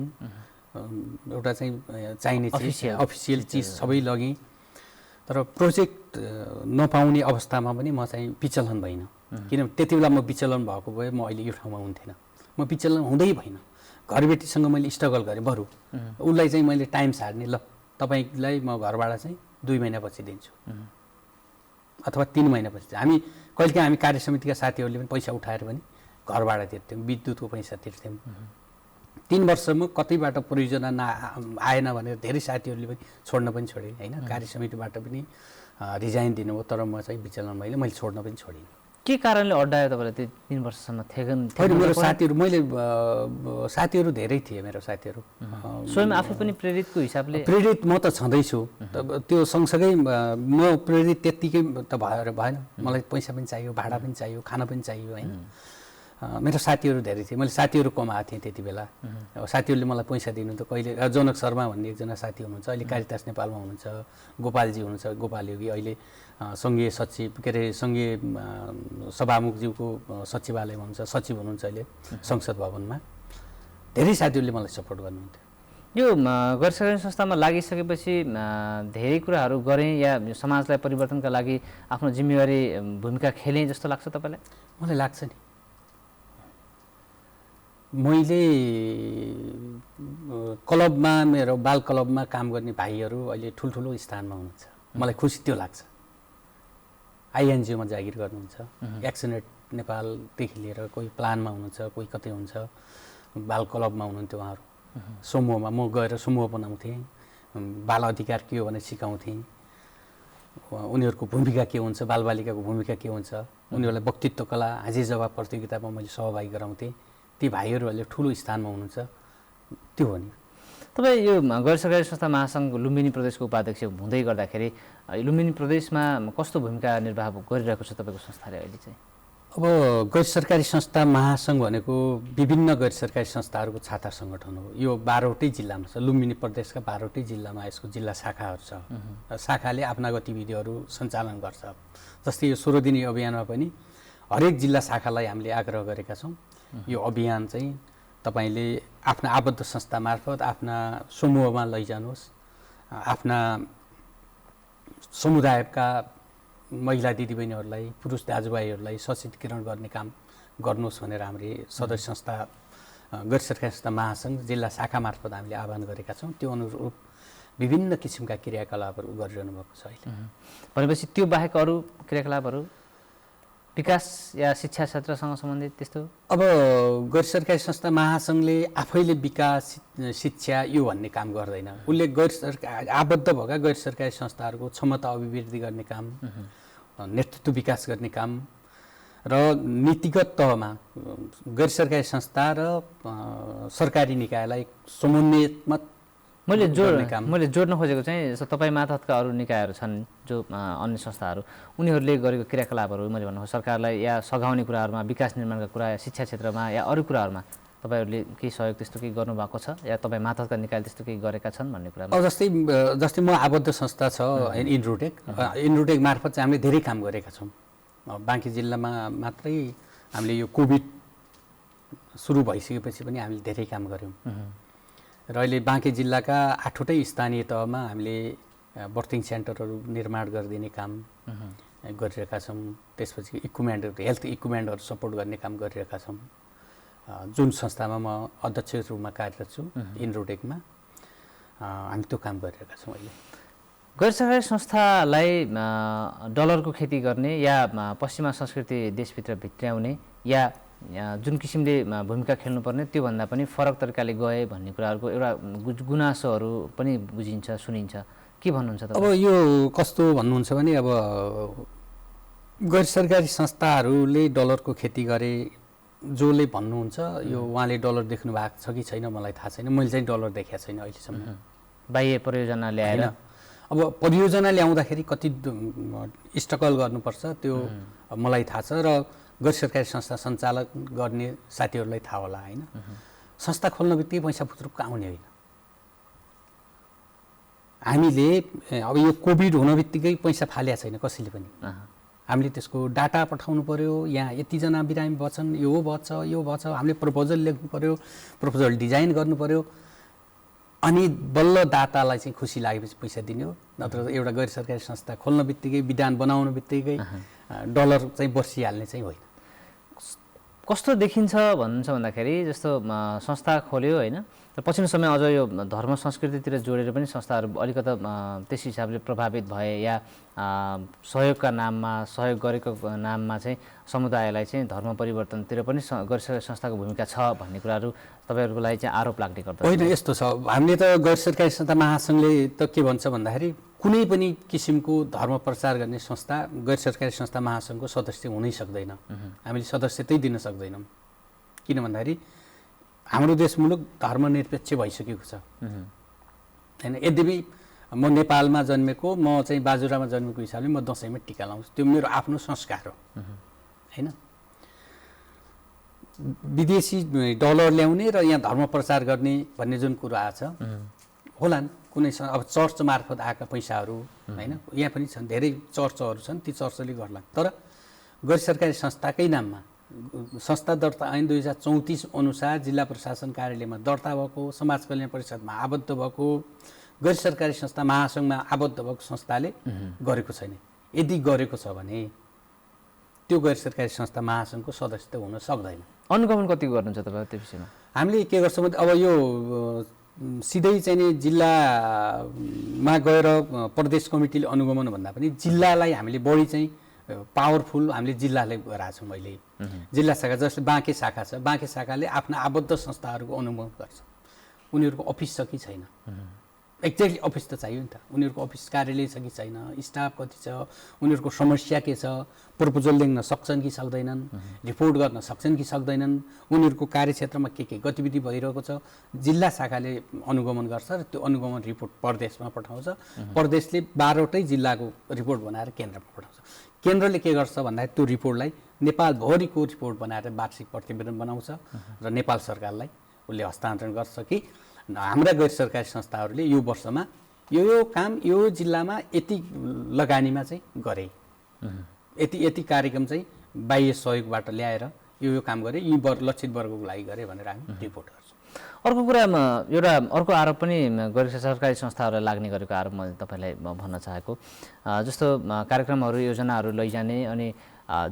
एउटा चाहिँ चाहिने चिज, अफिसियल चिज सबै लगेँ। तर प्रोजेक्ट नपाउने अवस्थामा पनि म चाहिँ विचलन भइनँ, किनभने त्यति बेला म विचलन भएको भए म अहिले यो ठाउँमा हुन्थेन। म विचलन हुँदै भएन। घरबेटीसँग मैले स्ट्रगल गरेँ, बरु उसलाई चाहिँ मैले टाइम सार्ने, ल तपाईँलाई म घरबाट चाहिँ 2 महिनापछि दिन्छु अथवा 3 महिनापछि। कहिलेकाहीँ हामी कार्य समितिका साथीहरूले पनि पैसा उठाएर पनि घरबाट तिर्थ्यौँ, विद्युतको पैसा तिर्थ्यौँ। 3 वर्षमा कतैबाट परियोजना आएन भनेर धेरै साथीहरूले पनि छोड्न पनि छोडेँ, होइन। कार्य समितिबाट पनि रिजाइन दिनुभयो, तर म चाहिँ विचलन भएन, मैले छोड्न पनि छोडिनँ। के कारणले अड्डायो तपाईँलाई त्यो 3 वर्षसम्म? होइन, मेरो साथीहरू धेरै थिए। मेरो साथीहरू स्वयं आफै पनि प्रेरितको हिसाबले प्रेरित म त छँदैछु। त्यो सँगसँगै म प्रेरित त्यत्तिकै त भएन। मलाई पैसा पनि चाहियो, भाडा पनि चाहियो, खाना पनि चाहियो, होइन। मेरो साथीहरू धेरै थिए। मैले साथीहरू कमाएको थिएँ त्यति बेला। साथीहरूले मलाई पैसा दिनु त कहिले जनक शर्मा भन्ने एकजना साथी हुनुहुन्छ, अहिले कारितास नेपालमा हुनुहुन्छ। गोपालजी हुनुहुन्छ, गोपाल योगी अहिले सङ्घीय सचिव के अरे सङ्घीय सभामुखज्यूको सचिवालयमा हुनुहुन्छ, सचिव हुनुहुन्छ अहिले संसद भवनमा। धेरै साथीहरूले मलाई सपोर्ट गर्नुहुन्थ्यो। यो गैर सरकारी संस्थामा लागिसकेपछि धेरै कुराहरू गरेँ या समाजलाई परिवर्तनका लागि आफ्नो जिम्मेवारी भूमिका खेलेँ जस्तो लाग्छ तपाईँलाई? मलाई लाग्छ नि। मैले क्लबमा, मेरो बाल क्लबमा काम गर्ने भाइहरू अहिले ठुल्ठुलो स्थानमा हुनुहुन्छ, मलाई खुसी त्यो लाग्छ। आइएनजिओमा जागिर गर्नुहुन्छ, एक्सनेट नेपालदेखि लिएर कोही प्लानमा हुनुहुन्छ, कोही कतै हुन्छ, बाल क्लबमा हुनुहुन्थ्यो उहाँहरू। समूहमा म गएर समूह बनाउँथेँ, बाल अधिकार के हो भनेर सिकाउँथेँ, उनीहरूको भूमिका के हुन्छ, बालबालिकाको भूमिका के हुन्छ, उनीहरूलाई वक्तित्व कला, हाजिर जवाब प्रतियोगितामा मैले सहभागी गराउँथेँ। ती भाइहरू अहिले ठुलो स्थानमा हुनुहुन्छ, त्यो हो नि। तपाईँ यो गैर सरकारी संस्था महासङ्घ लुम्बिनी प्रदेशको उपाध्यक्ष हुँदै गर्दाखेरि लुम्बिनी प्रदेशमा कस्तो भूमिका निर्वाह गरिरहेको छ तपाईँको संस्थाले अहिले चाहिँ? अब गैर सरकारी संस्था महासङ्घ भनेको विभिन्न गैर सरकारी संस्थाहरूको छाता सङ्गठन हो। यो 12वटै जिल्लामा छ। लुम्बिनी प्रदेशका 12वटै जिल्लामा यसको जिल्ला शाखाहरू छ। शाखाले आफ्ना गतिविधिहरू सञ्चालन गर्छ। जस्तै यो 16 दिने अभियानमा पनि हरेक जिल्ला शाखालाई हामीले आग्रह गरेका छौँ, यो अभियान चाहिँ तपाईँले आफ्ना आबद्ध संस्था मार्फत आफ्ना समूहमा लैजानुहोस्, आफ्ना समुदायका महिला दिदीबहिनीहरूलाई, पुरुष दाजुभाइहरूलाई सशक्तिकरण गर्ने काम गर्नुहोस् भनेर हामीले सदस्य संस्था गैर सरकारी संस्था महासङ्घ जिल्ला शाखा मार्फत हामीले आह्वान गरेका छौँ। त्यो अनुरूप विभिन्न किसिमका क्रियाकलापहरू गरिरहनु भएको छ अहिले। भनेपछि त्यो बाहेक अरू क्रियाकलापहरू विकास या शिक्षा क्षेत्रसँग सम्बन्धित त्यस्तो? अब गैर सरकारी संस्था महासङ्घले आफैले विकास, शिक्षा यो भन्ने काम गर्दैन। उसले आबद्ध भएका गैर सरकारी संस्थाहरूको क्षमता अभिवृद्धि गर्ने काम, नेतृत्व विकास गर्ने काम र नीतिगत तहमा गैर सरकारी संस्था र सरकारी निकायलाई समन्वयमा मैले जोड्न खोजेको चाहिँ तपाईँ मातहतका अरू निकायहरू छन् जो अन्य संस्थाहरू, उनीहरूले गरेको क्रियाकलापहरू मैले भन्नु सरकारलाई या सघाउने कुराहरूमा, विकास निर्माणका कुरा या शिक्षा क्षेत्रमा या अरू कुराहरूमा तपाईँहरूले केही सहयोग त्यस्तो केही गर्नुभएको छ या तपाईँ मातहतका निकायले त्यस्तो केही गरेका छन् भन्ने कुरा? जस्तै म आबद्ध संस्था छ इनरुटेक मार्फत चाहिँ हामीले धेरै काम गरेका छौँ। बाँकी जिल्लामा मात्रै हामीले यो कोभिड सुरु भइसकेपछि पनि हामीले धेरै काम गऱ्यौँ र अहिले बाँकी जिल्लाका 8वटै स्थानीय तहमा हामीले बर्थिङ सेन्टरहरू निर्माण गरिदिने काम गरिरहेका छौँ। त्यसपछि इक्विपमेन्टहरू, हेल्थ इक्विपमेन्टहरू सपोर्ट गर्ने काम गरिरहेका छौँ। जुन संस्थामा म अध्यक्ष रूपमा कार्यरत छु इनरोटेकमा, हामी त्यो काम गरिरहेका छौँ। अहिले गैर सरकारी संस्थालाई डलरको खेती गर्ने या पश्चिमा संस्कृति देशभित्र भित्र्याउने या जुन किसिमले भूमिका खेल्नुपर्ने त्योभन्दा पनि फरक तरिकाले गए भन्ने कुराहरूको एउटा गुनासोहरू पनि बुझिन्छ सुनिन्छ। के भन्नुहुन्छ अब यो कस्तो भन्नुहुन्छ भने अब गैर सरकारी संस्थाहरूले डलरको खेती गरे जसले भन्नुहुन्छ यो उहाँले डलर देख्नु भएको छ कि छैन मलाई थाहा छैन। मैले चाहिँ डलर देखेको छैन अहिलेसम्म। बाह्य परियोजना ल्याएर अब परियोजना ल्याउँदाखेरि कति स्ट्रगल गर्नुपर्छ त्यो मलाई थाहा छ र गैर सरकारी संस्था सञ्चालक गर्ने साथीहरूलाई थाहा होला होइन। संस्था खोल्न बित्तिकै पैसा फुत्रुक्क आउने होइन। हामीले अब यो कोभिड हुन बित्तिकै पैसा फालेको छैन कसैले पनि। हामीले त्यसको डाटा पठाउनु पर्यो, यहाँ यतिजना बिरामी बच्छन्, यो बच्छ यो बच्छ, हामीले प्रपोजल लेख्नु पर्यो, प्रपोजल डिजाइन गर्नु पर्यो, अनि बल्ल दातालाई चाहिँ खुसी लागेपछि पैसा दिने हो। नत्र एउटा गैर सरकारी संस्था खोल्न बित्तिकै विधान बनाउनु बित्तिकै डलर चाहिँ बर्सिहाल्ने चाहिँ होइन। कस्तो देखिन्छ भन्नुहुन्छ भन्दाखेरि जस्तो संस्था खोल्यो होइन, र पछिल्लो समय अझ यो धर्म संस्कृतितिर जोडेर पनि संस्थाहरू अलिकता त्यस हिसाबले प्रभावित भए या सहयोगका नाममा सहयोग गरेको नाममा चाहिँ समुदायलाई चाहिँ धर्म परिवर्तनतिर पनि गैर सरकारी संस्थाको भूमिका छ भन्ने कुराहरू तपाईँहरूको लागि चाहिँ आरोप लाग्ने गर्छ। होइन यस्तो छ, हामीले त गैर सरकारी संस्था महासङ्घले त के भन्छ भन्दाखेरि कुनै पनि किसिमको धर्म प्रचार गर्ने संस्था गैर सरकारी संस्था महासङ्घको सदस्य हुनै सक्दैन। हामीले सदस्यतै दिन सक्दैनौँ। किन भन्दाखेरि हाम्रो देश मुलुक धर्मनिरपेक्ष भइसकेको छ होइन। यद्यपि म नेपालमा जन्मेको, म चाहिँ बाजुरामा जन्मेको हिसाबले म दसैँमा टिका लाउँछु, त्यो मेरो आफ्नो संस्कार हो होइन। विदेशी डलर ल्याउने र यहाँ धर्म प्रचार गर्ने भन्ने जुन कुरा आछ होलान्, कुनै अब चर्च मार्फत आएका पैसाहरू होइन, यहाँ पनि छन् धेरै चर्चहरू छन्, ती चर्चले गर्ला। तर गैर सरकारी संस्थाकै नाममा संस्था दर्ता ऐन 2034 अनुसार जिल्ला प्रशासन कार्यालयमा दर्ता भएको, समाज कल्याण परिषदमा आबद्ध भएको, गैर सरकारी संस्था महासङ्घमा आबद्ध भएको संस्थाले गरेको छैन। यदि गरेको छ भने त्यो गैर सरकारी संस्था महासङ्घको सदस्य त हुन सक्दैन। अनुगमन कति गर्नुहुन्छ तपाईँ त्यो विषयमा? हामीले के गर्छौँ भने अब यो सिधै चाहिँ नि जिल्लामा गएर प्रदेश कमिटीले अनुगमन भन्दा पनि जिल्लालाई हामीले बढी चाहिँ पावरफुल हामीले जिल्लाले गराएको छौँ। अहिले जिल्ला शाखा जस्तै बाँके शाखा छ, बाँके शाखाले आफ्ना आबद्ध संस्थाहरूको अनुगमन गर्छ। उनीहरूको अफिस छ कि छैन, एक्ज्याक्टली अफिस त चाहियो नि त। उनीहरूको अफिस कार्यालय छ कि छैन, स्टाफ कति छ, उनीहरूको समस्या के छ, प्रपोजल लेख्न सक्छन् कि सक्दैनन्, रिपोर्ट गर्न सक्छन् कि सक्दैनन्, उनीहरूको कार्यक्षेत्रमा के गतिविधि भइरहेको छ, जिल्ला शाखाले अनुगमन गर्छ र त्यो अनुगमन रिपोर्ट प्रदेशमा पठाउँछ। प्रदेशले 12वटै जिल्लाको रिपोर्ट बनाएर केन्द्रमा पठाउँछ। केन्द्रले के गर्छ भन्दाखेरि त्यो रिपोर्टलाई नेपालभरिको रिपोर्ट बनाएर वार्षिक प्रतिवेदन बनाउँछ र नेपाल सरकारलाई उसले हस्तान्तरण गर्छ कि हाम्रा गैर सरकारी संस्थाहरूले यो वर्षमा यो काम यो जिल्लामा यति लगानीमा चाहिँ गरे, यति कार्यक्रम चाहिँ बाह्य सहयोगबाट ल्याएर यो काम गरे, यी लक्षित वर्गको लागि गरे भनेर हामी रिपोर्ट गर्छौँ। अर्को कुरामा एउटा अर्को आरोप पनि गैर सरकारी संस्थाहरूलाई लाग्ने गरेको आरोप मैले तपाईँलाई भन्न चाहेको, जस्तो कार्यक्रमहरू योजनाहरू लैजाने अनि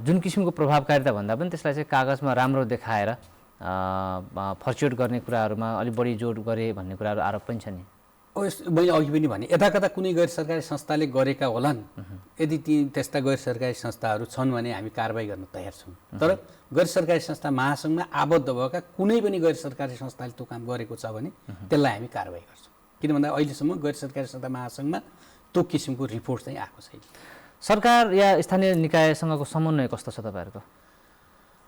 जुन किसिमको प्रभावकारिता भन्दा पनि त्यसलाई चाहिँ कागजमा राम्रो देखाएर फर्च्युट गर्ने कुराहरूमा अलिक बढी जोड गरे भन्ने कुराहरू आरोप पनि छ नि। मैले अघि पनि भने यताकता कुनै गैर सरकारी संस्थाले गरेका होलान्, यदि ती त्यस्ता गैर सरकारी संस्थाहरू छन् भने हामी कारबाही गर्न तयार छौँ। तर गैर सरकारी संस्था महासङ्घमा आबद्ध भएका कुनै पनि गैर सरकारी संस्थाले त्यो काम गरेको छ भने त्यसलाई हामी कारबाही गर्छौँ। किन भन्दा अहिलेसम्म गैर सरकारी संस्था महासङ्घमा त्यो किसिमको रिपोर्ट चाहिँ आएको छैन। सरकार या स्थानीय निकायसँगको समन्वय कस्तो छ तपाईँहरूको?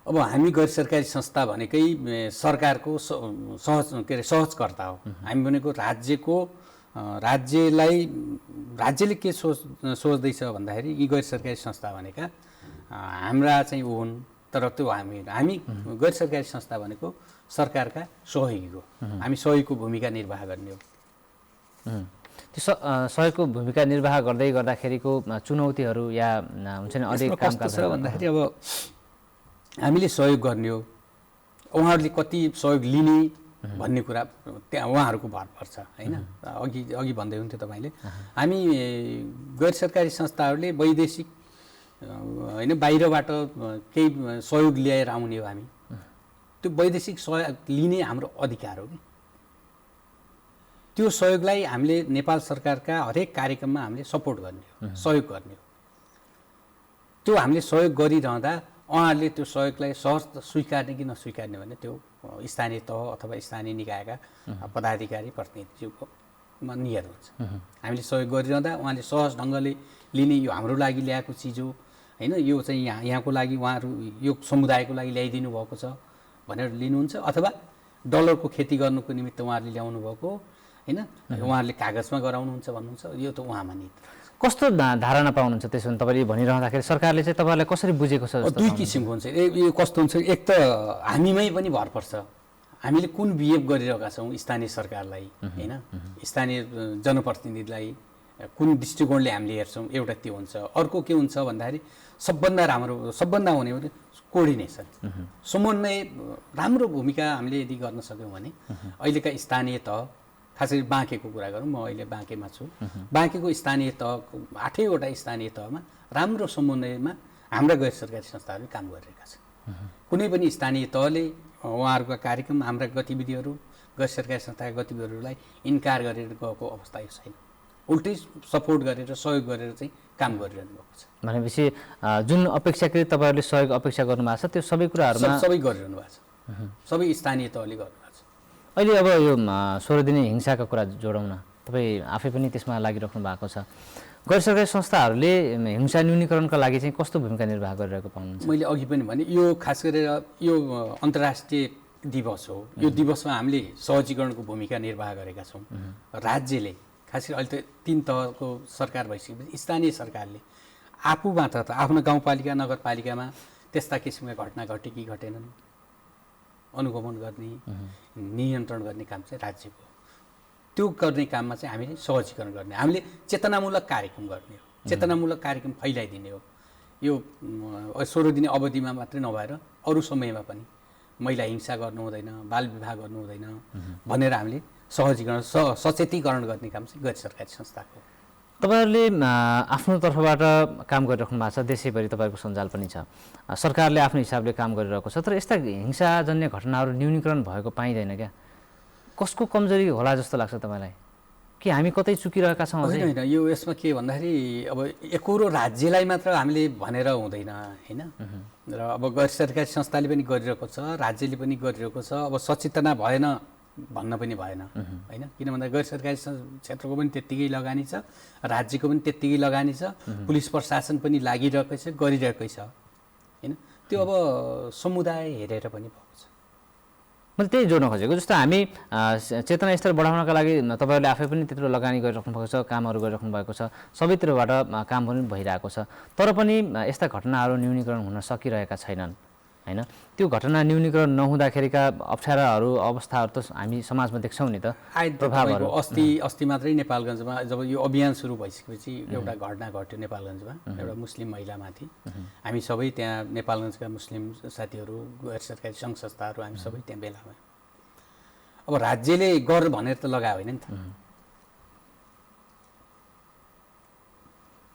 अब हामी गैर सरकारी संस्था भनेकै सरकारको सहजकर्ता हो। हामी भनेको राज्यले के सोच्दैछ भन्दाखेरि यी गैर सरकारी संस्था भनेका हाम्रा चाहिँ हुन्, तर त्यो हामी गैर सरकारी संस्था भनेको सरकारका सहयोगी हो। हामी सहयोगको भूमिका निर्वाह गर्ने हो। त्यो सहयोगको भूमिका निर्वाह गर्दै गर्दाखेरिको चुनौतीहरू या हुन्छ नि अझै काम छ भन्दाखेरि अब हामीले सहयोग गर्ने हो, उहाँहरूले कति सहयोग लिने भन्ने कुरा त्यहाँ उहाँहरूको भर पर्छ होइन। अघि भन्दै हुन्थ्यो तपाईँले, हामी गैर सरकारी संस्थाहरूले वैदेशिक होइन बाहिरबाट केही सहयोग ल्याएर आउने हो। हामी त्यो वैदेशिक सहयोग लिने हाम्रो अधिकार हो कि त्यो सहयोगलाई हामीले नेपाल सरकारका हरेक कार्यक्रममा हामीले सपोर्ट गर्ने हो, सहयोग गर्ने हो। त्यो हामीले सहयोग गरिरहँदा उहाँहरूले त्यो सहयोगलाई सहज स्वीकार्ने कि नस्वीकार्ने भने त्यो स्थानीय तह अथवा स्थानीय निकायका पदाधिकारी प्रतिनिधिज्यूकोमा नियत हुन्छ। हामीले सहयोग गरिरहँदा उहाँले सहज ढङ्गले लिने यो हाम्रो लागि ल्याएको चिज हो होइन, यो चाहिँ यहाँको लागि उहाँहरू यो समुदायको लागि ल्याइदिनु भएको छ भनेर लिनुहुन्छ, अथवा डलरको खेती गर्नुको निमित्त उहाँहरूले ल्याउनु भएको होइन, उहाँहरूले कागजमा गराउनुहुन्छ भन्नुहुन्छ, यो त उहाँमा नियत। कस्तो धारणा पाउनुहुन्छ त्यसो भने तपाईँले भनिरहँदाखेरि सरकारले चाहिँ तपाईँलाई कसरी बुझेको छ? दुई किसिमको हुन्छ। यो कस्तो हुन्छ, एक त हामीमै पनि भर पर्छ, हामीले कुन बिहेभ गरिरहेका छौँ स्थानीय सरकारलाई होइन, स्थानीय जनप्रतिनिधिलाई कुन दृष्टिकोणले हामीले हेर्छौँ, एउटा त्यो हुन्छ। अर्को के हुन्छ भन्दाखेरि सबभन्दा राम्रो सबभन्दा हुने भने कोअर्डिनेसन, समन्वय राम्रो भूमिका हामीले यदि गर्न सक्यौँ भने अहिलेका स्थानीय तह, खास गरी बाँकेको कुरा गरौँ, म अहिले बाँकेमा छु, बाँकेको स्थानीय तहको 8वटा स्थानीय तहमा राम्रो समन्वयमा हाम्रा गैर सरकारी संस्थाहरूले काम गरिरहेका छन्। कुनै पनि स्थानीय तहले उहाँहरूका कार्यक्रम, हाम्रा गतिविधिहरू, गैर सरकारी संस्थाका गतिविधिहरूलाई इन्कार गरेर गएको अवस्था यो छैन, उल्टै सपोर्ट गरेर सहयोग गरेर चाहिँ काम गरिरहनु भएको छ। भनेपछि जुन अपेक्षाकृत तपाईँहरूले सहयोग अपेक्षा गर्नुभएको छ त्यो सबै कुराहरूमा सबै गरिरहनु भएको छ, सबै स्थानीय तहले गर्नुभएको छ। अहिले अब यो 16 दिने हिंसाको कुरा जोडौँ न, तपाईँ आफै पनि त्यसमा लागिराख्नु भएको छ। गैर सरकारी संस्थाहरूले हिंसा न्यूनीकरणका लागि चाहिँ कस्तो भूमिका निर्वाह गरिरहेको पाउनुहुन्छ? मैले अघि पनि भने यो खास गरेर यो अन्तर्राष्ट्रिय दिवस हो, यो दिवसमा हामीले सहजीकरणको भूमिका निर्वाह गरेका छौँ। राज्यले खास गरी अहिले त 3 तहको सरकार भइसकेपछि स्थानीय सरकारले आफूबाट त आफ्नो गाउँपालिका नगरपालिकामा त्यस्ता किसिमका घटना घटे कि घटेनन् अनुगमन गर्ने, नियन्त्रण गर्ने काम चाहिँ राज्यको। त्यो गर्ने काममा चाहिँ हामीले सहजीकरण गर्ने, हामीले चेतनामूलक कार्यक्रम गर्ने हो, चेतनामूलक कार्यक्रम फैलाइदिने हो। यो 16 दिने अवधिमा मात्रै नभएर अरू समयमा पनि महिला हिंसा गर्नु हुँदैन, बाल विवाह गर्नु हुँदैन भनेर हामीले सहजीकरण सचेतीकरण गर्ने काम चाहिँ गैर सरकारी संस्थाको। तपाईँहरूले आफ्नो तर्फबाट काम गरिराख्नु भएको छ, देशैभरि तपाईँको सञ्जाल पनि छ, सरकारले आफ्नो हिसाबले काम गरिरहेको छ, तर यस्ता हिंसाजन्य घटनाहरू न्यूनीकरण भएको पाइँदैन क्या? कसको कमजोरी होला जस्तो लाग्छ तपाईँलाई, कि हामी कतै चुकिरहेका छौँ? होइन, यो यसमा के भन्दाखेरि अब एकोरो राज्यलाई मात्र हामीले भनेर हुँदैन होइन, र अब गैर सरकारी संस्थाले पनि गरिरहेको छ, राज्यले पनि गरिरहेको छ। अब सचेतना भएन भन्न पनि भएन होइन, किन भन्दा गैर सरकारी क्षेत्रको पनि त्यत्तिकै लगानी छ, राज्यको पनि त्यत्तिकै लगानी छ, पुलिस प्रशासन पनि लागिरहेकै छ, गरिरहेकै छ होइन। त्यो अब समुदाय हेरेर पनि भएको छ। मैले त्यही जोड्न खोजेको, जस्तो हामी चेतना स्तर बढाउनका लागि तपाईँहरूले आफै पनि त्यत्रो लगानी गरिराख्नु भएको छ, कामहरू गरिराख्नु भएको छ, सबैतिरबाट काम पनि भइरहेको छ, तर पनि यस्ता घटनाहरू न्यूनीकरण हुन सकिरहेका छैनन् होइन। त्यो घटना न्यूनीकरण नहुँदाखेरिका अप्ठ्याराहरू अवस्थाहरू त हामी समाजमा देख्छौँ नि त, प्रभावहरू। अस्ति मात्रै नेपालगञ्जमा जब यो अभियान सुरु भइसकेपछि एउटा घटना घट्यो नेपालगञ्जमा, एउटा मुस्लिम महिलामाथि। हामी सबै त्यहाँ नेपालगञ्जका मुस्लिम साथीहरू, गैर सरकारी सङ्घ संस्थाहरू हामी सबै त्यहाँ भेला भयौँ। अब राज्यले गर भनेर त लगायो होइन नि त,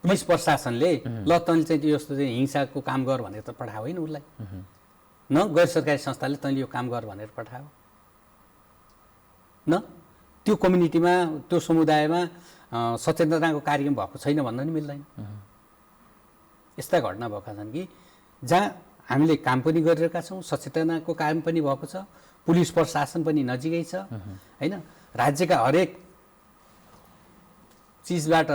पुलिस प्रशासनले ल तैँले चाहिँ यस्तो चाहिँ हिंसाको काम गर भनेर त पठायो होइन उसलाई, न गैर सरकारी संस्थाले तैँले यो काम गर भनेर पठायो, न त्यो कम्युनिटीमा त्यो समुदायमा सचेतनाको कार्यक्रम भएको छैन भन्न नि मिल्दैन। यस्ता घटना भएका छन् कि जहाँ हामीले काम पनि गरिरहेका छौँ, सचेतनाको काम पनि भएको छ, पुलिस प्रशासन पनि नजिकै छ होइन, राज्यका हरेक चिजबाट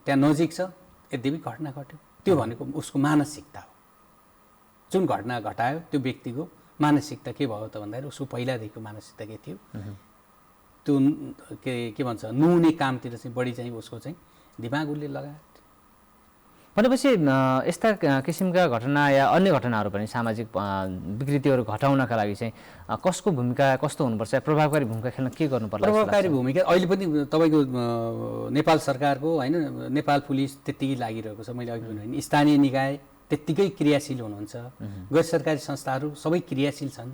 त्यहाँ नजिक छ, यद्यपि घटना घट्यो। त्यो भनेको उसको मानसिकता हो, जुन घटना घटायो त्यो व्यक्तिको मानसिकता के भयो त भन्दाखेरि उसको पहिलादेखिको मानसिकता के थियो, त्यो के भन्छ नुहुने कामतिर चाहिँ बढी चाहिँ उसको चाहिँ दिमाग उसले लगायो। भनेपछि यस्ता किसिमका घटना या अन्य घटनाहरू पनि सामाजिक विकृतिहरू घटाउनका लागि चाहिँ कसको भूमिका कस्तो हुनुपर्छ, प्रभावकारी भूमिका खेल्न के गर्नुपर्छ? प्रभावकारी भूमिका अहिले पनि तपाईँको नेपाल सरकारको होइन, नेपाल पुलिस त्यत्तिकै लागिरहेको छ। मैले अघि भने स्थानीय निकाय त्यत्तिकै क्रियाशील हुनुहुन्छ, गैर सरकारी संस्थाहरू सबै क्रियाशील छन्,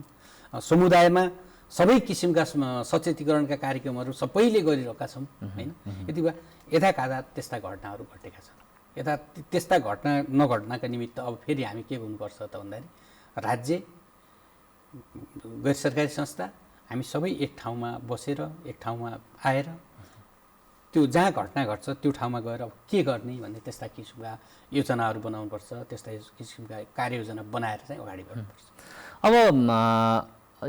समुदायमा सबै किसिमका सचेतीकरणका कार्यक्रमहरू सबैले गरिरहेका छौँ होइन। यति भए यथाकथा त्यस्ता घटनाहरू घटेका छन्। त्यस्ता घटना नघट्नका निमित्त अब फेरि हामी के गर्नुपर्छ त भन्दाखेरि राज्य, गैर सरकारी संस्था हामी सबै एक ठाउँमा बसेर एक ठाउँमा आएर त्यो जहाँ घटना घट्छ त्यो ठाउँमा गएर अब के गर्ने भन्ने त्यस्ता किसिमका योजनाहरू बनाउनुपर्छ, त्यस्ता किसिमका कार्ययोजना बनाएर चाहिँ अगाडि बढ्नुपर्छ। अब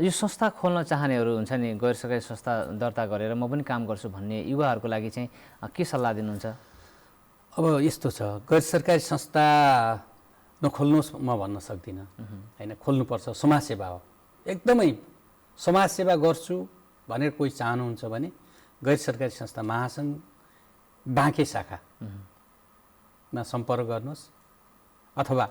यो संस्था खोल्न चाहनेहरू हुन्छ नि, गैर सरकारी संस्था दर्ता गरेर म पनि काम गर्छु भन्ने युवाहरूको लागि चाहिँ के सल्लाह दिनुहुन्छ? अब यस्तो छ, गैर सरकारी संस्था नखोल्नुहोस् म भन्न सक्दिनँ होइन, खोल्नुपर्छ। समाजसेवा हो, एकदमै समाजसेवा गर्छु भनेर कोही चाहनुहुन्छ भने गैर सरकारी संस्था महासङ्घ बाँके शाखामा सम्पर्क गर्नुहोस्, अथवा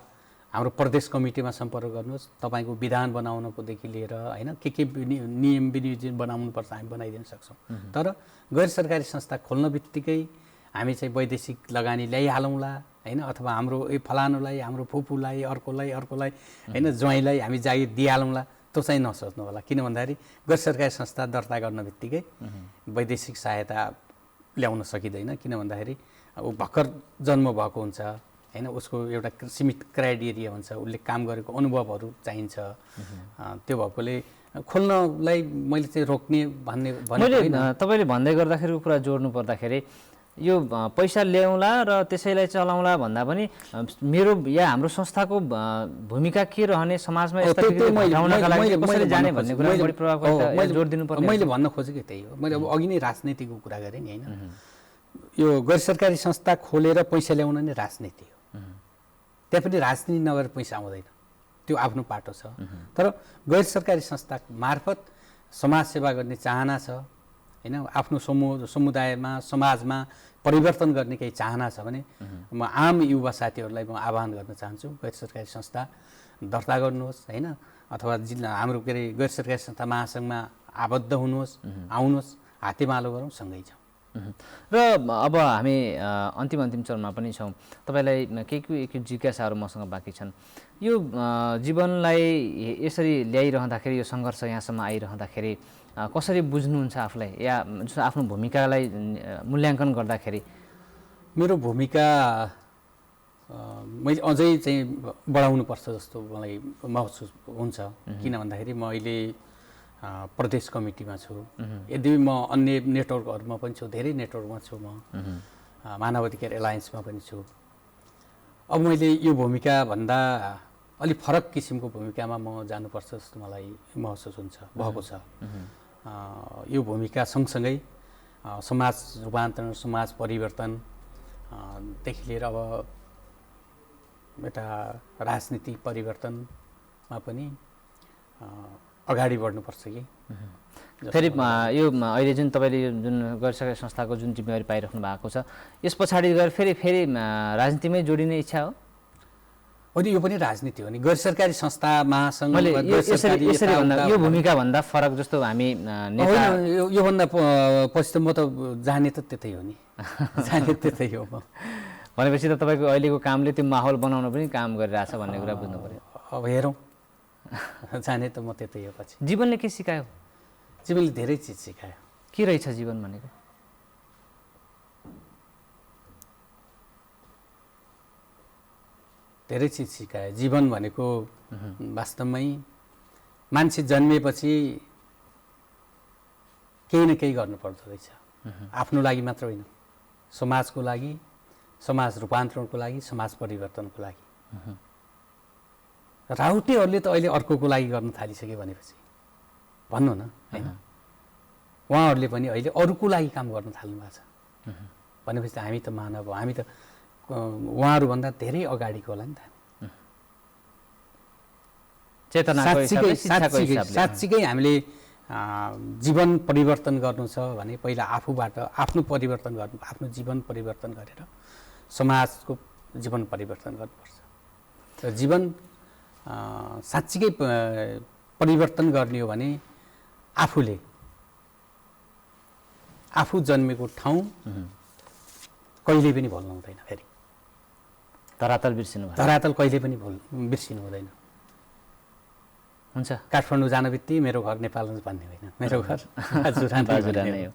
हाम्रो प्रदेश कमिटीमा सम्पर्क गर्नुहोस्। तपाईँको विधान बनाउनकोदेखि लिएर होइन के नियम विनियोजन बनाउनुपर्छ हामी बनाइदिन सक्छौँ। तर गैर सरकारी संस्था खोल्न बित्तिकै हामी चाहिँ वैदेशिक लगानी ल्याइहालौँला होइन, अथवा हाम्रो फलानुलाई, हाम्रो फुपूलाई, अर्कोलाई होइन, ज्वाइँलाई हामी जागिर दिइहालौँला, त्यो चाहिँ नसोच्नु होला। किन भन्दाखेरि गैर सरकारी संस्था दर्ता गर्न बित्तिकै वैदेशिक सहायता ल्याउन सकिँदैन। किन भन्दाखेरि अब भर्खर जन्म भएको हुन्छ होइन, उसको एउटा सीमित क्राइटेरिया हुन्छ, उसले काम गरेको अनुभवहरू चाहिन्छ। त्यो भएकोले खोल्नलाई मैले चाहिँ रोक्ने भन्ने तपाईँले भन्दै गर्दाखेरि कुरा जोड्नु पर्दाखेरि यो पैसा ल्याउँला र त्यसैलाई चलाउँला भन्दा पनि मेरो या हाम्रो संस्थाको भूमिका के रहने, समाजमा यस्ता हटाउनका लागि कसरी जाने भन्ने कुरा बढी प्रभावकारी जोड दिनुपर्ने। मैले भन्न खोजेको त्यही हो। मैले अब अघि नै राजनीतिको कुरा गरेँ नि होइन, यो गैर सरकारी संस्था खोलेर पैसा ल्याउन नै राजनीति हो। त्यहाँ पनि राजनीति नगरेर पैसा आउँदैन, त्यो आफ्नो पाटो छ। तर गैर सरकारी संस्था मार्फत समाजसेवा गर्ने चाहना छ होइन, आफ्नो समुदायमा समाजमा परिवर्तन गर्ने केही चाहना छ भने म आम युवा साथीहरूलाई म आह्वान गर्न चाहन्छु, गैर सरकारी संस्था दर्ता गर्नुहोस् होइन, अथवा हाम्रो के अरे गैर सरकारी संस्था महासङ्घमा आबद्ध हुनुहोस्, आउनुहोस्, हातेमालो गरौँ, सँगै जाउँ। र अब हामी अन्तिम चरणमा पनि छौँ। तपाईँलाई केही जिज्ञासाहरू मसँग बाँकी छन्। यो जीवनलाई यसरी ल्याइरहँदाखेरि, यो सङ्घर्ष यहाँसम्म आइरहँदाखेरि कसरी बुझ्नुहुन्छ आफूलाई, या आफ्नो भूमिकालाई मूल्याङ्कन गर्दाखेरि? मेरो भूमिका मैले अझै चाहिँ बढाउनुपर्छ जस्तो मलाई महसुस हुन्छ। किन भन्दाखेरि म अहिले प्रदेश कमिटीमा छु, यद्यपि म अन्य नेटवर्कहरूमा पनि छु, धेरै नेटवर्कमा छु, म मानव अधिकार एलायन्समा पनि छु। अब मैले यो भूमिका भन्दा अलिक फरक किसिमको भूमिकामा म जानुपर्छ जस्तो मलाई महसुस हुन्छ, भएको छ। यो भूमिका सँगसँगै समाज रूपान्तरण, समाज परिवर्तनदेखि लिएर अब एउटा राजनीतिक परिवर्तनमा पनि अगाडि बढ्नुपर्छ कि। फेरि यो अहिले जुन तपाईँले जुन गैर सरकारी संस्थाको जुन जिम्मेवारी पाइराख्नु भएको छ, यस पछाडि गएर फेरि राजनीतिमै जोडिने इच्छा हो? अनि यो पनि राजनीति हो नि, गैर सरकारी संस्था महासङ्घ यो भूमिका भन्दा फरक जस्तो हामी योभन्दा पछि त म त जाने त त्यतै हो नि, जाने त्यतै हो म। भनेपछि त तपाईँको अहिलेको कामले त्यो माहौल बनाउन पनि काम गरिरहेछ भन्ने कुरा बुझ्नु पर्यो। अब हेरौँ, जाने त म त्यतै हो पछि। जीवनले के सिकायो? जीवनले धेरै चिज सिकायो। के रहेछ जीवन भनेको? धेरै चिज सिकायो। जीवन भनेको वास्तवमै मान्छे जन्मिएपछि केही न केही गर्नुपर्दो रहेछ, आफ्नो लागि मात्र होइन, समाजको लागि, समाज रूपान्तरणको लागि, समाज परिवर्तनको लागि। राउटेहरूले त अहिले अर्कोको लागि गर्न थालिसक्यो भनेपछि भन्नु न होइन, उहाँहरूले पनि अहिले अरूको लागि काम गर्न थाल्नु भएको छ भनेपछि त हामी त मानव हो, हामी त उहाँहरूभन्दा धेरै अगाडिको होला नि त। साँच्चीकै हामीले जीवन परिवर्तन गर्नु छ भने पहिला आफूबाट आफ्नो परिवर्तन गर्नु, आफ्नो जीवन परिवर्तन गरेर समाजको जीवन परिवर्तन गर्नुपर्छ। र जीवन साँच्चीकै परिवर्तन गर्ने हो भने आफू जन्मेको ठाउँ कहिले पनि भुल्नु हुँदैन। फेरि धरातल कहिले पनि बिर्सिनु हुँदैन। हुन्छ, काठमाडौँ जान बित्तिकै मेरो घर नेपाल भन्ने होइन, मेरो घर हजुर नै हो।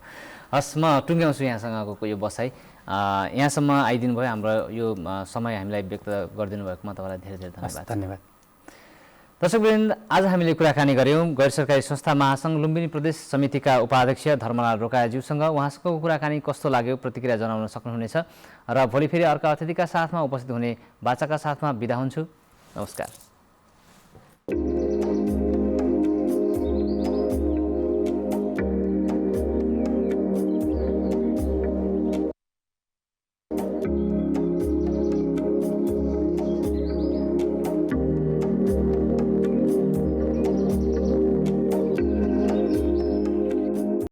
हस्, म टुङ्ग्याउँछु यहाँसँगको यो बसाइ। यहाँसम्म आइदिनु भयो, हाम्रो यो समय हामीलाई व्यक्त गरिदिनु भएको म तपाईँलाई धेरै धेरै धन्यवाद। दर्शकवृन्द, आज हामीले कुराकानी गऱ्यौँ गैर सरकारी संस्था महासङ्घ लुम्बिनी प्रदेश समितिका उपाध्यक्ष धर्मलाल रोकाज्यूसँग। उहाँसँगको कुराकानी कस्तो लाग्यो प्रतिक्रिया जनाउन सक्नुहुनेछ र भोलि फेरि अर्का अतिथिका साथमा उपस्थित हुने बाचाका साथमा बिदा हुन्छु। नमस्कार।